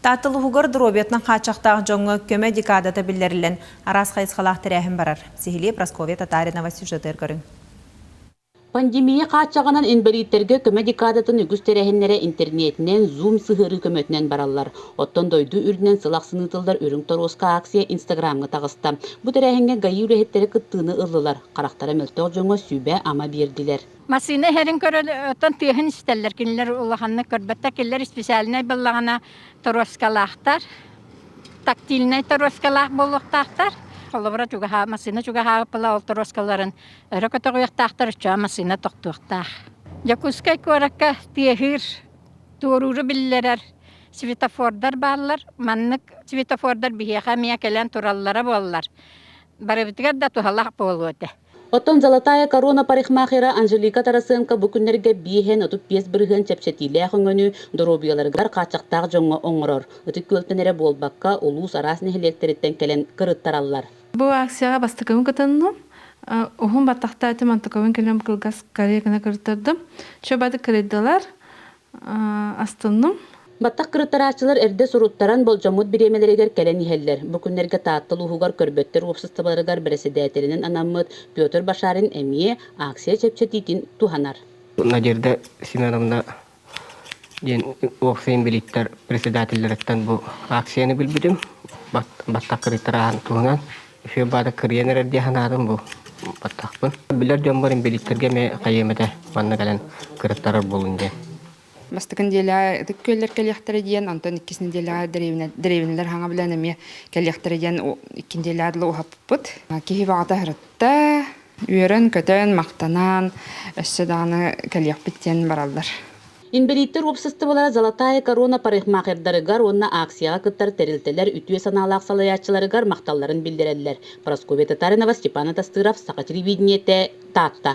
Таатылыгыр дробиятның қачақтағы жоңы көмө декада табиллерилен арас қайысқалақ тірәхін барар. Сихилия Прасковия Татаринова сюжетер көрін. Пандемия қачағынан Инбэлииттэргэ көмө декадатын үгіз тәрәхінлері интернетінен зум сығыры көмөтінен баралар. Оттон дойду үрінен сылақ сынытылдар үрің торосқа акция инстаграмға тағыста. Бұ тәрәхінге ғайы үрәхеттері күттіғыны ылылар. Қарақтары мөлтоқ жоңы сүйбә ама берділер. Масына хәрін көрі оттан түйін істелер. Кенілер ұлағанны көрбетті келер специалінай болағына тороскалақтар. Тактильнай тороскалақ болуқтақтар. Олабыра чуга масына чуга пала ол тороскаларын рөкөтө куяктактар ча масына токтуктах. Якускай коракка тиехир туруру биллерер светофордар барлар, маннык светофордар бихеха мия келен тураллара боллар. Барыбытыгар да тухаллах болуоте. Оттон Золотая корона парикмахера Анжелика Тарасенко бұ күннерге бейхен отып бес бірген чепчетиле қыңыны доробияларғар қачақтақ жоңға оңырыр. Үтік көлтенері болбаққа олус арас нехелектеріттен келен кырыттаралар. Бұл акцияға бастықауын кытынным. Оғын баттақта әтім антықауын келен бұқылғас корейкіна кырыттырдым. Чөбады кірейділер астынным. Баттақ кырыттарачылар әрде сұруттаран бол жамуд биремелерігер келен ихеллер. Бұ күннерге тааттыл ұхуғар көрбөттер опсыстыбаларығар біресідәтерінен анаммыд Петр Башарын әмие акция чепчетитин туханар. Надежда Семеновна Инбэлииттэр председательлереттен бұл акцияны білбідім. Баттақ кырыттараған туғынан. Үші бада кіренер әрде ханадым бұл баттақпын. Білер жомбар Инбэлииттэргэ ме қайемеде манна кәлен кырыттарар болынде. Бастыкын деля көллер келяхтары диен, антон иккисин деля деревинлер хаңа билен эме келяхтары диен иккин деля адлы ухаппыт. Кихи багата хырытта, үйерен, көтөн, мақтанан, өссөдағаны келях биттен баралдар. Инбэлииттэр опсыстыбалара Золотая корона парикмахердарыгар онна акцияға кыттар терилтелер үтүе санаалаақ салаячыларыгар мақталларын билдереллер. Прасковия Татаринова, Степана Тастыров, Сақа телевидениете, Татта.